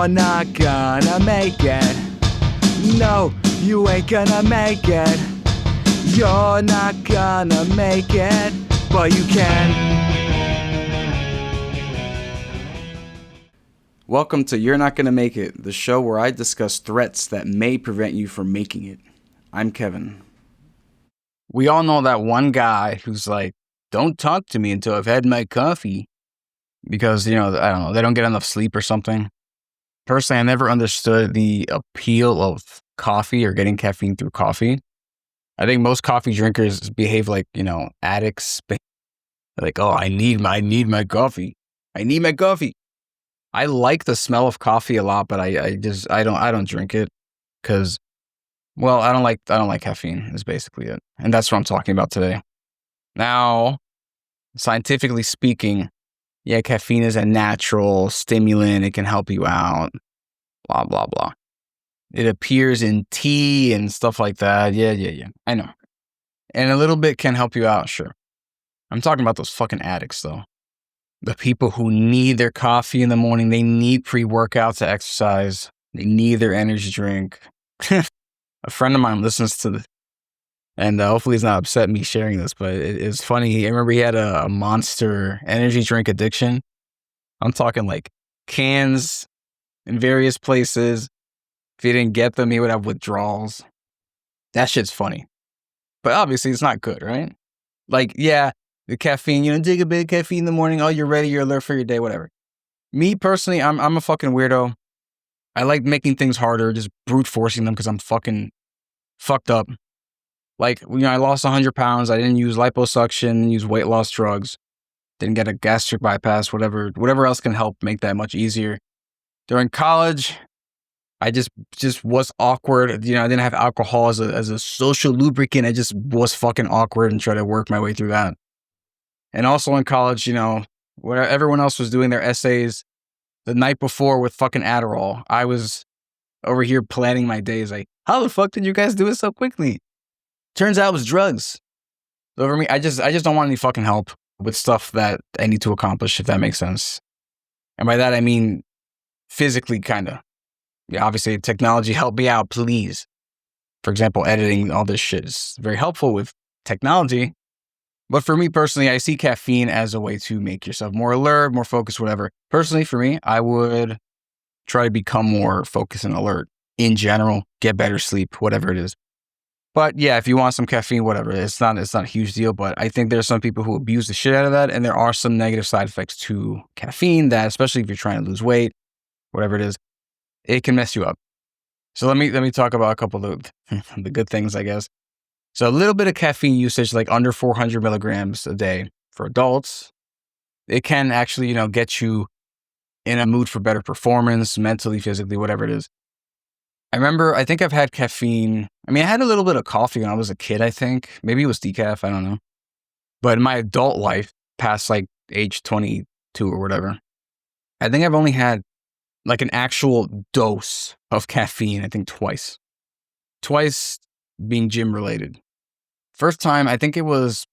You're not gonna make it. No, you ain't gonna make it. You're not gonna make it, but you can. Welcome to You're Not Gonna Make It, the show where I discuss threats that may prevent you from making it. I'm Kevin. We all know that one guy who's like, don't talk to me until I've had my coffee. Because, I don't know, they don't get enough sleep or something. Personally, I never understood the appeal of coffee or getting caffeine through coffee. I think most coffee drinkers behave like, addicts. Like, oh, I need my coffee. I need my coffee. I like the smell of coffee a lot, but I don't drink it because, well, I don't like caffeine is basically it. And that's what I'm talking about today. Now, scientifically speaking, yeah, caffeine is a natural stimulant. It can help you out, blah, blah, blah. It appears in tea and stuff like that. Yeah. I know. And a little bit can help you out, sure. I'm talking about those fucking addicts, though. The people who need their coffee in the morning. They need pre-workout to exercise. They need their energy drink. A friend of mine listens to this. And hopefully he's not upset me sharing this, but it's funny. I remember he had a Monster energy drink addiction. I'm talking like cans in various places. If he didn't get them, he would have withdrawals. That shit's funny. But obviously it's not good, right? Like, yeah, the caffeine, take a bit of caffeine in the morning. Oh, you're ready. You're alert for your day, whatever. Me personally, I'm a fucking weirdo. I like making things harder, just brute forcing them because I'm fucking fucked up. Like, I lost 100 pounds. I didn't use liposuction, use weight loss drugs. Didn't get a gastric bypass, whatever else can help make that much easier. During college, I just was awkward. I didn't have alcohol as a social lubricant. I just was fucking awkward and tried to work my way through that. And also in college, where everyone else was doing their essays the night before with fucking Adderall, I was over here planning my days. Like, how the fuck did you guys do it so quickly? Turns out it was drugs. So for me, I just don't want any fucking help with stuff that I need to accomplish, if that makes sense. And by that, I mean physically, kind of. Yeah, obviously, technology, help me out, please. For example, editing, all this shit is very helpful with technology. But for me personally, I see caffeine as a way to make yourself more alert, more focused, whatever. Personally, for me, I would try to become more focused and alert in general, get better sleep, whatever it is. But yeah, if you want some caffeine, whatever, it's not a huge deal. But I think there's some people who abuse the shit out of that. And there are some negative side effects to caffeine that, especially if you're trying to lose weight, whatever it is, it can mess you up. So let me talk about a couple of the good things, I guess. So a little bit of caffeine usage, like under 400 milligrams a day for adults, it can actually, get you in a mood for better performance, mentally, physically, whatever it is. I think I've had caffeine. I had a little bit of coffee when I was a kid, I think. Maybe it was decaf, I don't know. But in my adult life, past like age 22 or whatever, I think I've only had like an actual dose of caffeine, I think twice. Twice being gym related. First time, I think it was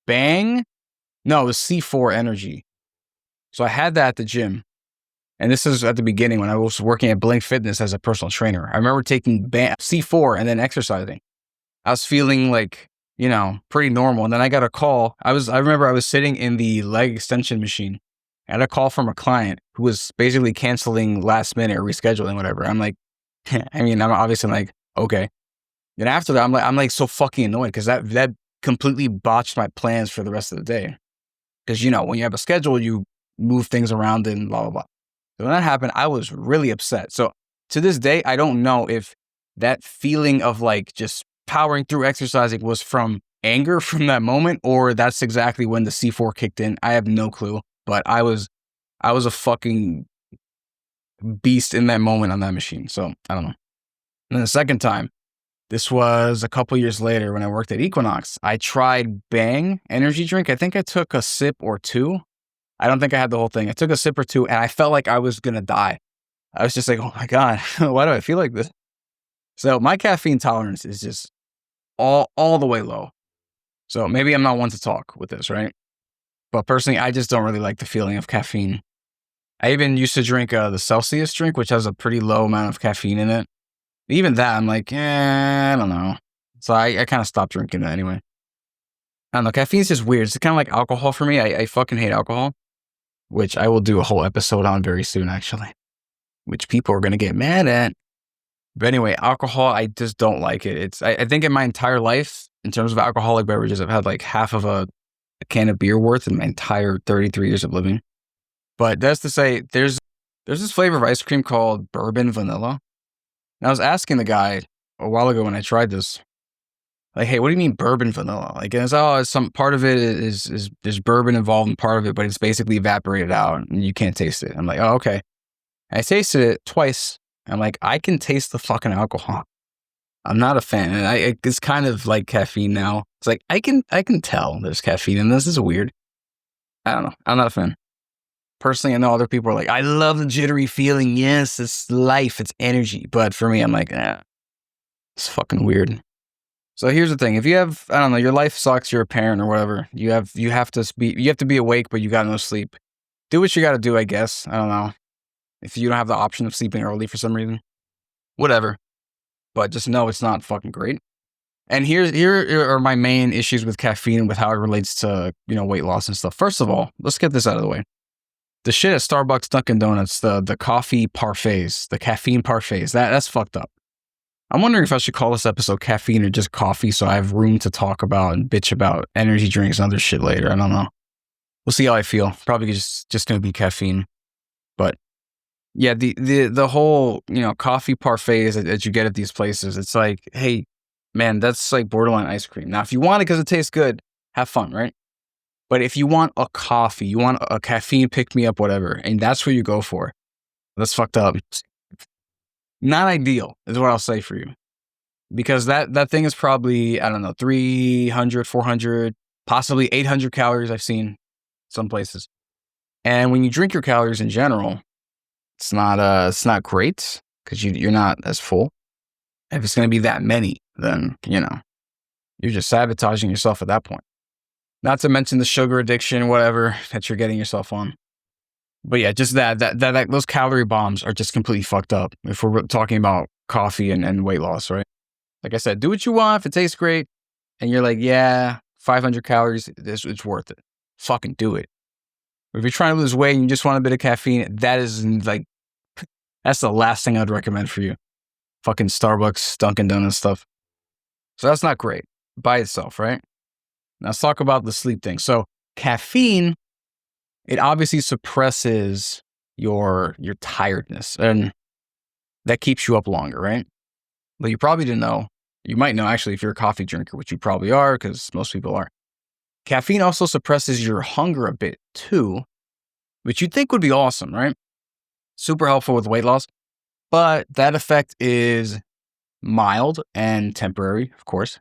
Bang. No, it was C4 Energy. So I had that at the gym. And this is at the beginning when I was working at Blink Fitness as a personal trainer. I remember taking C4 and then exercising. I was feeling like, pretty normal. And then I got a call. I remember I was sitting in the leg extension machine. I had a call from a client who was basically canceling last minute or rescheduling, whatever. I'm like, I'm obviously like, okay. Then after that, I'm like so fucking annoyed because that completely botched my plans for the rest of the day. Because, when you have a schedule, you move things around and blah, blah, blah. So when that happened, I was really upset. So to this day, I don't know if that feeling of like just powering through exercising was from anger from that moment or that's exactly when the C4 kicked in. I have no clue, but I was a fucking beast in that moment on that machine. So I don't know. And then the second time, this was a couple years later when I worked at Equinox. I tried Bang energy drink. I think I took a sip or two. I don't think I had the whole thing. I took a sip or two and I felt like I was going to die. I was just like, oh my God, why do I feel like this? So my caffeine tolerance is just all the way low. So maybe I'm not one to talk with this, right? But personally, I just don't really like the feeling of caffeine. I even used to drink the Celsius drink, which has a pretty low amount of caffeine in it. Even that, I'm like, I don't know. So I kind of stopped drinking that anyway. I don't know. Caffeine's just weird. It's kind of like alcohol for me. I fucking hate alcohol, which I will do a whole episode on very soon, actually, which people are going to get mad at. But anyway, alcohol, I just don't like it. I think in my entire life, in terms of alcoholic beverages, I've had like half of a can of beer worth in my entire 33 years of living. But that's to say, there's this flavor of ice cream called bourbon vanilla. And I was asking the guy a while ago when I tried this, like, hey, what do you mean bourbon vanilla? Like, and it's some part of it is there's bourbon involved in part of it, but it's basically evaporated out and you can't taste it. I'm like, oh, okay. I tasted it twice. I'm like, I can taste the fucking alcohol. I'm not a fan. And it's kind of like caffeine now. It's like, I can tell there's caffeine in this. This is weird. I don't know. I'm not a fan. Personally, I know other people are like, I love the jittery feeling. Yes, it's life. It's energy. But for me, I'm like, it's fucking weird. So here's the thing. If you have, I don't know, your life sucks, you're a parent or whatever, you have to be awake, but you got no sleep. Do what you got to do, I guess. I don't know. If you don't have the option of sleeping early for some reason, whatever. But just know it's not fucking great. And here are my main issues with caffeine and with how it relates to, weight loss and stuff. First of all, let's get this out of the way. The shit at Starbucks, Dunkin' Donuts, the coffee parfaits, the caffeine parfaits, that's fucked up. I'm wondering if I should call this episode caffeine or just coffee so I have room to talk about and bitch about energy drinks and other shit later. I don't know. We'll see how I feel. Probably just going to be caffeine. But yeah, the whole, coffee parfaits that you get at these places, it's like, hey, man, that's like borderline ice cream. Now, if you want it because it tastes good, have fun, right? But if you want a coffee, you want a caffeine pick-me-up, whatever, and that's what you go for, that's fucked up. Not ideal is what I'll say for you. Because that thing is probably, I don't know, 300, 400, possibly 800 calories I've seen some places. And when you drink your calories in general, it's not great because you're not as full. If it's going to be that many, then, you're just sabotaging yourself at that point. Not to mention the sugar addiction, whatever, that you're getting yourself on. But yeah, just that those calorie bombs are just completely fucked up if we're talking about coffee and weight loss, right? Like I said, do what you want if it tastes great and you're like, yeah, 500 calories, it's worth it. Fucking do it. If you're trying to lose weight and you just want a bit of caffeine, that's the last thing I'd recommend for you. Fucking Starbucks, Dunkin' Donuts stuff. So that's not great by itself, right? Now let's talk about the sleep thing. So caffeine, it obviously suppresses your tiredness and that keeps you up longer, right? But you probably didn't know. You might know actually if you're a coffee drinker, which you probably are because most people are. Caffeine also suppresses your hunger a bit too, which you'd think would be awesome, right? Super helpful with weight loss. But that effect is mild and temporary, of course.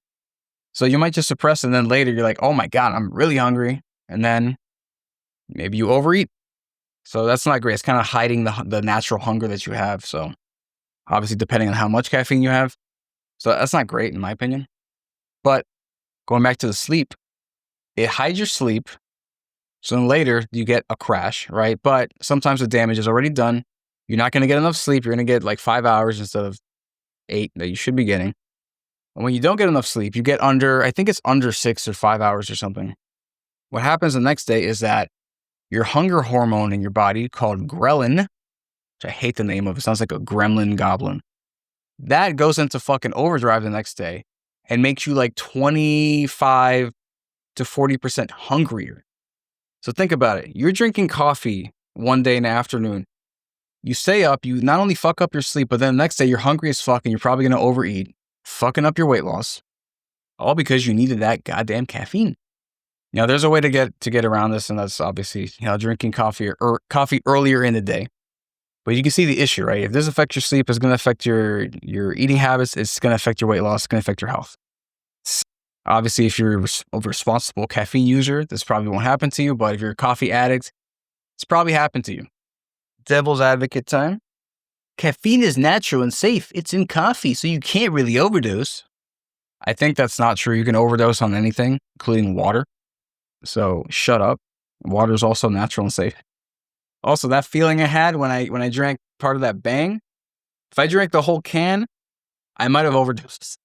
So you might just suppress it and then later you're like, oh my God, I'm really hungry. And then maybe you overeat. So that's not great. It's kind of hiding the natural hunger that you have. So obviously depending on how much caffeine you have. So that's not great in my opinion. But going back to the sleep, it hides your sleep. So then later you get a crash, right? But sometimes the damage is already done. You're not going to get enough sleep. You're going to get like 5 hours instead of 8 that you should be getting. And when you don't get enough sleep, you get I think it's under 6 or 5 hours or something. What happens the next day is that your hunger hormone in your body called ghrelin, which I hate the name of, it sounds like a gremlin goblin. That goes into fucking overdrive the next day and makes you like 25 to 40% hungrier. So think about it. You're drinking coffee one day in the afternoon. You stay up, you not only fuck up your sleep, but then the next day you're hungry as fuck and you're probably going to overeat, fucking up your weight loss, all because you needed that goddamn caffeine. Now, there's a way to get around this, and that's obviously, drinking coffee or coffee earlier in the day. But you can see the issue, right? If this affects your sleep, it's going to affect your eating habits. It's going to affect your weight loss. It's going to affect your health. Obviously, if you're a responsible caffeine user, this probably won't happen to you. But if you're a coffee addict, it's probably happened to you. Devil's advocate time. Caffeine is natural and safe. It's in coffee, so you can't really overdose. I think that's not true. You can overdose on anything, including water. So shut up. Water is also natural and safe. Also, that feeling I had when I drank part of that Bang, if I drank the whole can, I might have overdosed.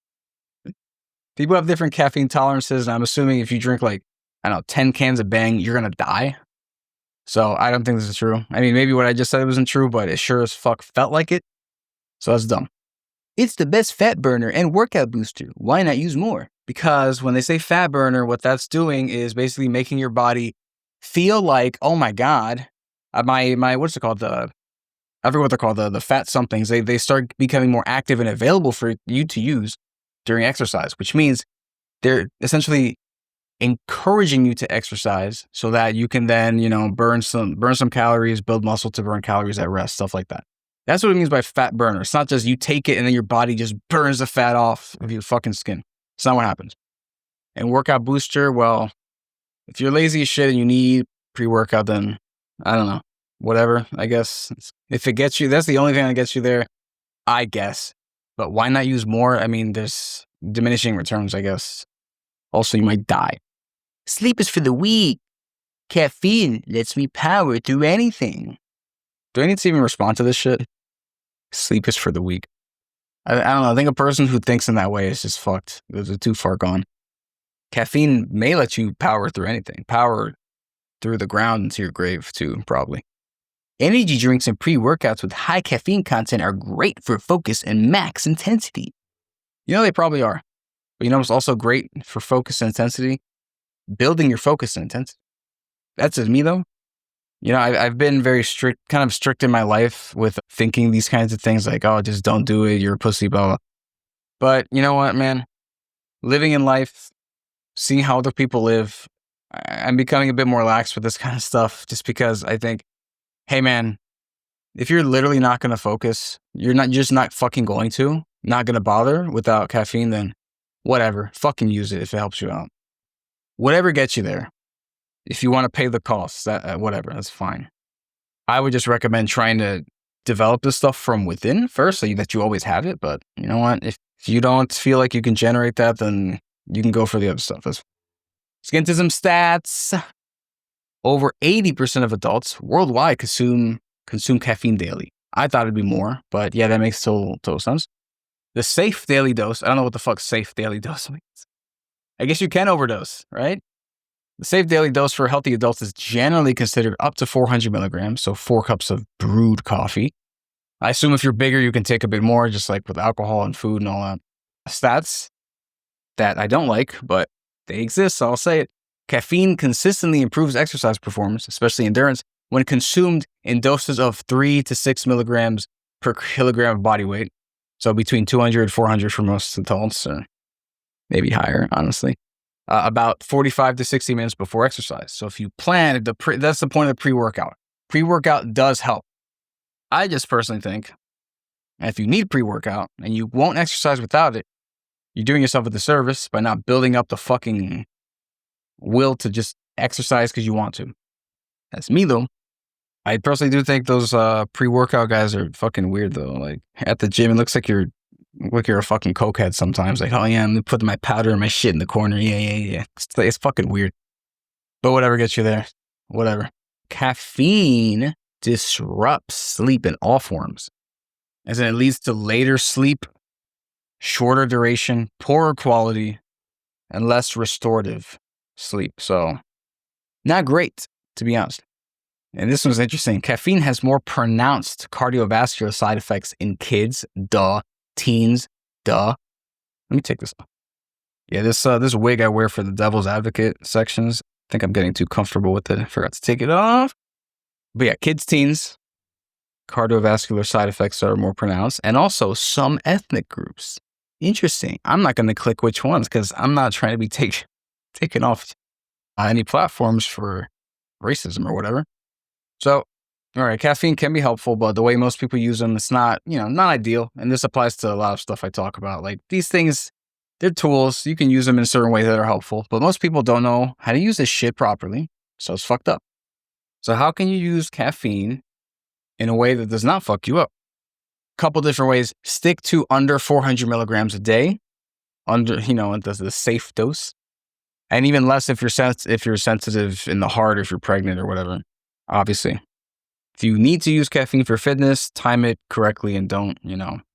People have different caffeine tolerances, and I'm assuming if you drink like, I don't know, 10 cans of Bang, you're gonna die. So I don't think this is true. I mean, maybe what I just said wasn't true, but it sure as fuck felt like it. So that's dumb. It's the best fat burner and workout booster. Why not use more? Because when they say fat burner, what that's doing is basically making your body feel like, oh my God, my what's it called? I forget what they're called, the fat somethings. They start becoming more active and available for you to use during exercise, which means they're essentially encouraging you to exercise so that you can then, burn some calories, build muscle to burn calories at rest, stuff like that. That's what it means by fat burner. It's not just you take it and then your body just burns the fat off of your fucking skin. It's not what happens. And workout booster, well, if you're lazy as shit and you need pre-workout, then I don't know. Whatever, I guess. If it gets you, that's the only thing that gets you there, I guess. But why not use more? I mean, there's diminishing returns, I guess. Also, you might die. Sleep is for the weak. Caffeine lets me power through anything. Do I need to even respond to this shit? Sleep is for the weak. I don't know. I think a person who thinks in that way is just fucked. They're too far gone. Caffeine may let you power through anything. Power through the ground into your grave, too, probably. Energy drinks and pre-workouts with high caffeine content are great for focus and max intensity. They probably are. But what's also great for focus and intensity? Building your focus and intensity. That's just me, though. I've been very strict in my life with thinking these kinds of things like, oh, just don't do it, you're a pussy, blah, blah. But you know what, man? Living in life, seeing how other people live, I'm becoming a bit more lax with this kind of stuff just because I think, hey, man, if you're literally not going to focus, you're just not fucking going to, not going to bother without caffeine, then whatever, fucking use it if it helps you out. Whatever gets you there. If you want to pay the costs, whatever, that's fine. I would just recommend trying to develop this stuff from within first so that you always have it. But you know what? If you don't feel like you can generate that, then you can go for the other stuff. Let's get into some stats. Over 80% of adults worldwide consume caffeine daily. I thought it'd be more, but yeah, that makes total sense. The safe daily dose, I don't know what the fuck safe daily dose means. I guess you can overdose, right? The safe daily dose for healthy adults is generally considered up to 400 milligrams, so 4 cups of brewed coffee. I assume if you're bigger, you can take a bit more, just like with alcohol and food and all that. Stats that I don't like, but they exist, so I'll say it. Caffeine consistently improves exercise performance, especially endurance, when consumed in doses of 3 to 6 milligrams per kilogram of body weight. So between 200 and 400 for most adults, or maybe higher, honestly. About 45 to 60 minutes before exercise. So if you plan, that's the point of the pre-workout. Pre-workout does help. I just personally think, if you need pre-workout and you won't exercise without it, you're doing yourself a disservice by not building up the fucking will to just exercise because you want to. That's me, though. I personally do think those pre-workout guys are fucking weird, though. Like, at the gym, it looks like you're a fucking cokehead sometimes. Like, oh yeah, I'm putting my powder and my shit in the corner. Yeah. It's fucking weird. But whatever gets you there. Whatever. Caffeine disrupts sleep in all forms. As in, it leads to later sleep, shorter duration, poorer quality, and less restorative sleep. So, not great, to be honest. And this one's interesting. Caffeine has more pronounced cardiovascular side effects in kids. Duh. Teens. Duh. Let me take this off. Yeah, this wig I wear for the devil's advocate sections, I think I'm getting too comfortable with it. I forgot to take it off. But yeah, kids, teens, cardiovascular side effects are more pronounced. And also some ethnic groups. Interesting. I'm not going to click which ones because I'm not trying to be taken off any platforms for racism or whatever. So, all right, caffeine can be helpful, but the way most people use them, it's not ideal. And this applies to a lot of stuff I talk about. Like these things, they're tools. You can use them in certain ways that are helpful, but most people don't know how to use this shit properly. So it's fucked up. So how can you use caffeine in a way that does not fuck you up? Couple different ways. Stick to under 400 milligrams a day, under, the safe dose. And even less if you're sensitive in the heart, if you're pregnant or whatever, obviously. If you need to use caffeine for fitness, time it correctly and don't,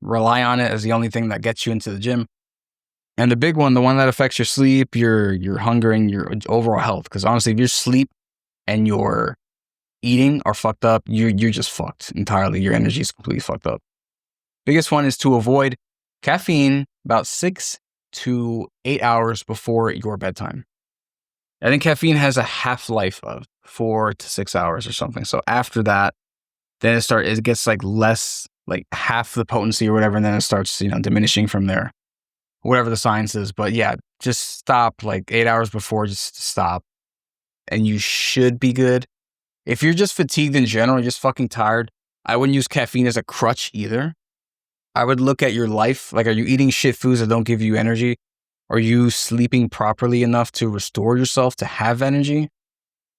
rely on it as the only thing that gets you into the gym. And the big one, the one that affects your sleep, your hunger, and your overall health. Because honestly, if your sleep and your eating are fucked up, you're just fucked entirely. Your energy is completely fucked up. Biggest one is to avoid caffeine about 6 to 8 hours before your bedtime. I think caffeine has a half-life of 4 to 6 hours or something. So after that, then it gets like less, like half the potency or whatever, and then it starts, diminishing from there. Whatever the science is. But yeah, just stop like 8 hours before, just stop. And you should be good. If you're just fatigued in general, you're just fucking tired, I wouldn't use caffeine as a crutch either. I would look at your life. Like, are you eating shit foods that don't give you energy? Are you sleeping properly enough to restore yourself to have energy?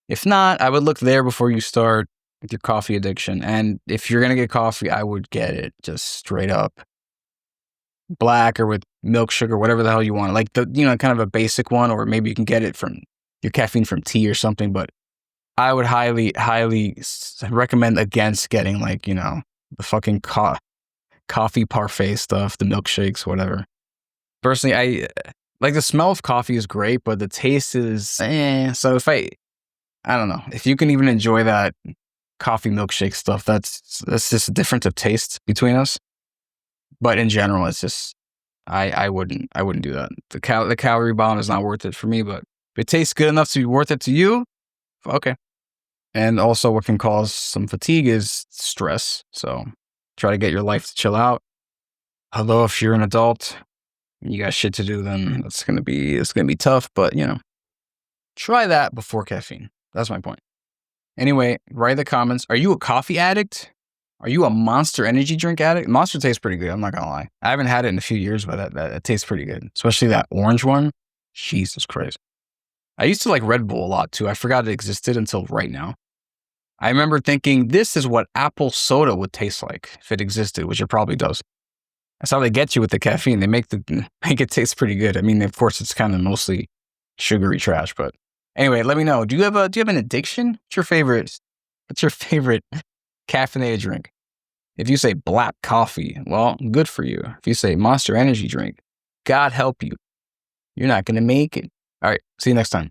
If not, I would look there before you start with your coffee addiction. And if you're going to get coffee, I would get it just straight up black or with milk sugar, whatever the hell you want. Like kind of a basic one, or maybe you can get it from your caffeine from tea or something. But I would highly, highly recommend against getting the fucking coffee parfait stuff, the milkshakes, whatever. Personally, I like the smell of coffee is great, but the taste is So if I don't know, if you can even enjoy that coffee milkshake stuff, that's just a difference of taste between us. But in general, it's just I wouldn't do that. The calorie bomb is not worth it for me. But if it tastes good enough to be worth it to you, okay. And also, what can cause some fatigue is stress. So try to get your life to chill out. Although if you're an adult, you got shit to do, then it's gonna be tough. But try that before caffeine. That's my point. Anyway, write in the comments. Are you a coffee addict? Are you a Monster energy drink addict? Monster tastes pretty good. I'm not gonna lie. I haven't had it in a few years, but that tastes pretty good. Especially that orange one. Jesus Christ. I used to like Red Bull a lot too. I forgot it existed until right now. I remember thinking this is what apple soda would taste like if it existed, which it probably does. That's how they get you with the caffeine. They make it taste pretty good. I mean, of course, it's kind of mostly sugary trash. But anyway, let me know. Do you have an addiction? What's your favorite caffeinated drink? If you say black coffee, well, good for you. If you say Monster energy drink, God help you. You're not gonna make it. All right. See you next time.